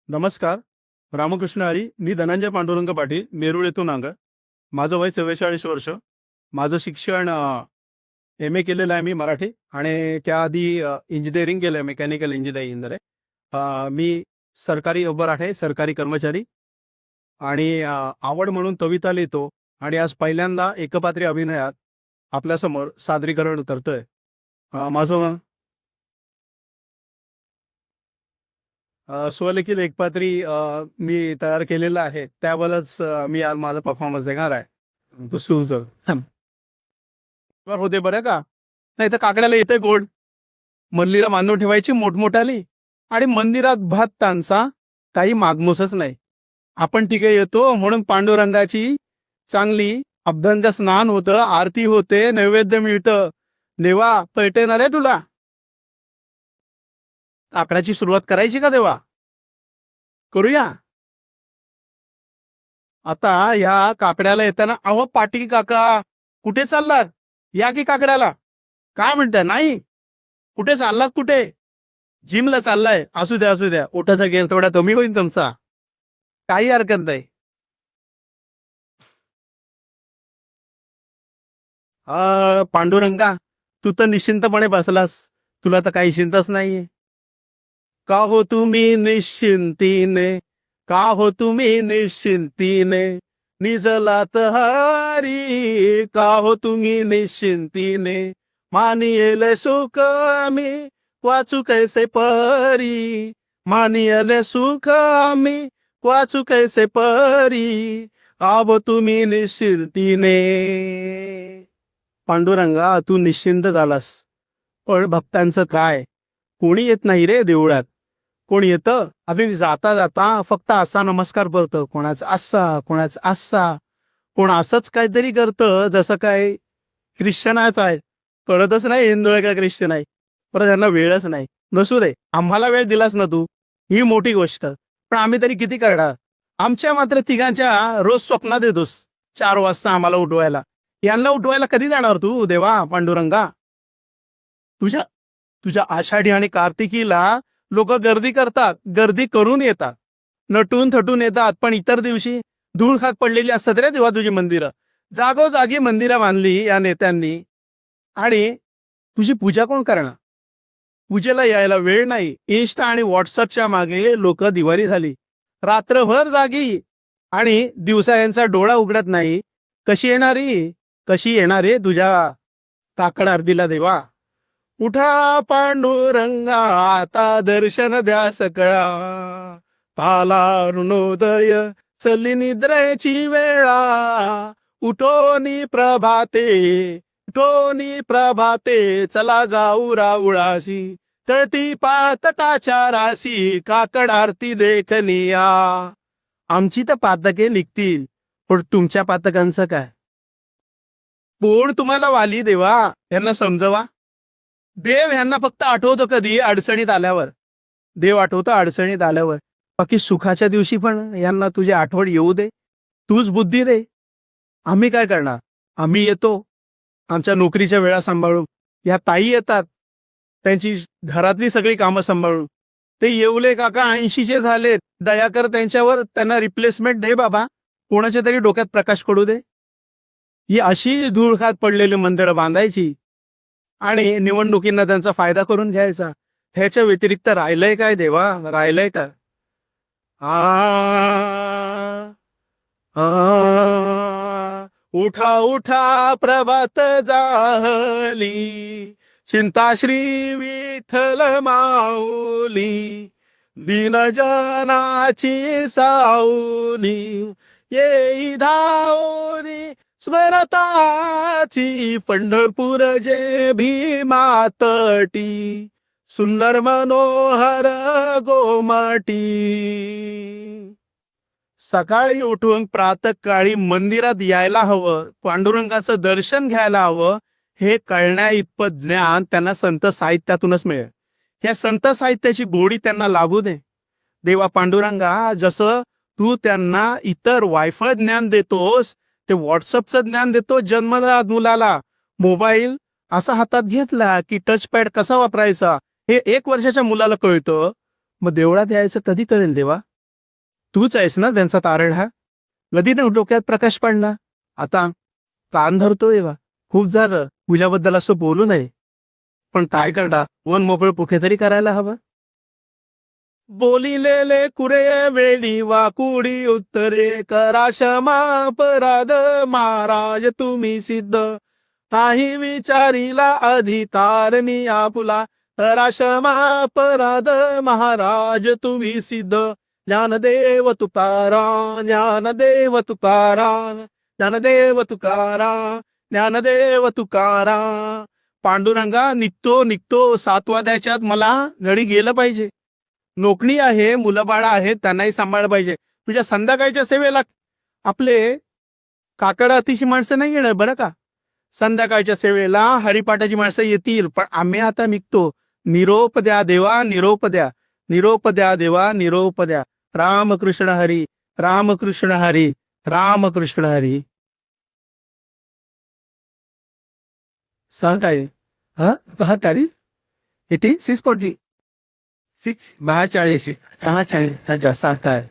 नमस्कार. रामकृष्ण हरी. मी धनंजय पांडुरंग पाटील, मेरूळ येथून आंग. माझं वय 44 वर्ष. माझं शिक्षण एम ए केलेलं आहे मी मराठी आणि त्याआधी इंजिनिअरिंग केलं आहे, मेकॅनिकल इंजिनिअरिंग आहे. मी सरकारी उभं आहे, सरकारी कर्मचारी आणि आवड म्हणून कविता लिहितो आणि आज पहिल्यांदा एकपात्री अभिनयात आपल्यासमोर सादरीकरण करतोय. माझं स्वलिखित एकपात्री मी तयार केलेलं आहे. त्यावरच मी आज माझा परफॉर्मन्स देणार आहे. तो सुरू सर होते बरं का. नाही तर काकड्याला येते गोड. मंदिरात बांधून ठेवायची मोठमोठाली आणि मंदिरात भात तांचा काही मागमूसच नाही. आपण तिघे येतो म्हणून पांडुरंगाची चांगली अभ्यंग स्नान होतं, आरती होते, नैवेद्य मिळतं. देवा पैठणार आहे तुला. काकड्याची सुरुवात करायची का देवा? करूया. आता या काकड्याला येताना, अहो पाटील काका कुठे चाललात? या की काकड्याला. काय म्हणताय? नाही कुठे चाललात? कुठे? जिमला चाललाय? असू द्या असू द्या, ओठाचा गेल थोडा कमी होईल तुमचा, काही हरकत नाही. पांडुरंगा, तू तर निश्चिंतपणे बसलास, तुला तर काही चिंताच नाहीये. का हो तुम्ही निश्चिंतीने, का हो तुम्ही निश्चिंतीने निजलात हरी, का हो तुम्ही निश्चिंतीने मानियल सुख आम्ही वाचू कैसे परी, मानियल सुख आम्ही वाचू कैसे परी, आव तुम्ही निश्चिंतीने. पांडुरंगा, तू निश्चिंत झालास, पण भक्तांचं काय? कोणी येत नाही रे देवळात. कोण येतं? आम्ही जाता जाता फक्त असा नमस्कार करतो, कोणाचा असा कोणाचा असा. कोण असंच काहीतरी करतं जसं काय ख्रिश्चनाच आहे. कळतच नाही हिंदू आहे का ख्रिश्चन आहे. परत त्यांना वेळच नाही. नसू दे, आम्हाला वेळ दिलास ना तू, ही मोठी गोष्ट. पण आम्ही तरी किती करणार? आमच्या मात्र तिघांच्या रोज स्वप्नात येतोस 4 वाजता आम्हाला उठवायला. यांना उठवायला कधी जाणार तू देवा पांडुरंगा? तुझ्या तुझ्या आषाढी आणि कार्तिकीला लोक गर्दी करतात, गर्दी करून येतात, नटून थटून येतात. पण इतर दिवशी धूळ खाक पडलेली असतात रे देवा तुझी मंदिरं. जागोजागी मंदिरं बांधली या नेत्यांनी. आणि तुझी पूजा कोण करणार? पूजेला यायला वेळ नाही. इन्स्टा आणि व्हॉट्सअपच्या मागे लोक दिवाळी झाली, रात्रभर जागी आणि दिवसा यांचा डोळा उघडत नाही. कशी येणारी तुझ्या काकड आरतीला देवा? उठा पांडुरंगा, आता दर्शन द्या सकळा, पाला अरुणोदय चली निद्रेची वेळा, उठोनी प्रभाते, उठोनी प्रभाते, चला जाऊ राऊळाशी, तळती पातटाच्या राशी, काकड आरती देखनिया. आमची तर पातके निघतील, पण तुमच्या पातकांचं काय? कोण तुम्हाला वाली देवा? यांना समजवा. देव ह्यांना फक्त आठवतो कधी? अडचणीत आल्यावर. देव आठवतो अडचणीत आल्यावर. बाकी सुखाच्या दिवशी पण यांना तुझी आठवण येऊ दे, तूच बुद्धी दे. आम्ही काय करणार? आम्ही येतो आमच्या नोकरीच्या वेळा सांभाळून, या ताई येतात त्यांची घरातली सगळी कामं सांभाळून. ते येवले काका 80चे झालेत, दया कर त्यांच्यावर, त्यांना रिप्लेसमेंट दे बाबा, कोणाच्या तरी डोक्यात प्रकाश पडू दे. ही अशी धूळखात पडलेली मंदिरं बांधायची आणि निवडणुकींना त्यांचा फायदा करून घ्यायचा. ह्याच्या व्यतिरिक्त राहिलंय काय देवा? राहिलंय का? उठा उठा प्रभात जाहली, चिंता श्री विठ्ठल माऊली, दीनजनाची साऊली, येई धावली स्मरताची, पंढरपूर जे भीमातटी, सुंदर मनोहर गोमाटी. सकाळी उठून प्रातःकाळी मंदिरात यायला हवं, पांडुरंगाचं दर्शन घ्यायला हवं. हे कळण्या इतपत ज्ञान त्यांना संत साहित्यातूनच मिळेल. ह्या संत साहित्याची गोडी त्यांना लागू दे देवा पांडुरंगा. जसं तू त्यांना इतर वायफळ ज्ञान देतोस, ते व्हॉट्सअपचं ज्ञान देतो जन्मजात मुलाला. मोबाईल असा हातात घेतला की टचपॅड कसा वापरायचा हे 1 वर्षाच्या मुलाला कळतं. मग देवळात यायचं कधी करेल देवा? तूच आहेस ना त्यांचा तारण हा. नदीने डोक्यात प्रकाश पडला. आता कान धरतोय बा. खूप झालं तुझ्याबद्दल असं बोलू नये, पण काय करता, मन मोकळं कुठेतरी करायला हवं. बोलिलेले कुरे वेळी वाकुडी उत्तरे करा क्षमा अपराध महाराज तुम्ही सिद्ध. काही विचारीला अधिकार मी आपुला करा क्षमा अपराध महाराज तुम्ही सिद्ध. ज्ञानदेव तुकाराम ज्ञानदेव तुकाराम ज्ञानदेव तुकाराम ज्ञानदेव तुकाराम. पांडुरंगा निघतो निघतो 7 वाद्याच्यात मला घडी गेलं पाहिजे. नोकरी आहे, मुलं बाळा आहेत, त्यांनाही सांभाळलं पाहिजे. तुझ्या संध्याकाळच्या सेवेला आपले काकड अतिशी माणसं नाही येणार बरं का. संध्याकाळच्या सेवेला हरिपाठाची माणसं येतील, पण आम्ही आता निघतो. निरोप द्या देवा निरोप द्या. निरोप द्या देवा निरोप द्या. रामकृष्ण हरी रामकृष्ण हरी रामकृष्ण हरी. काय हा तारीख 86 42 6 42 42 सांगताय.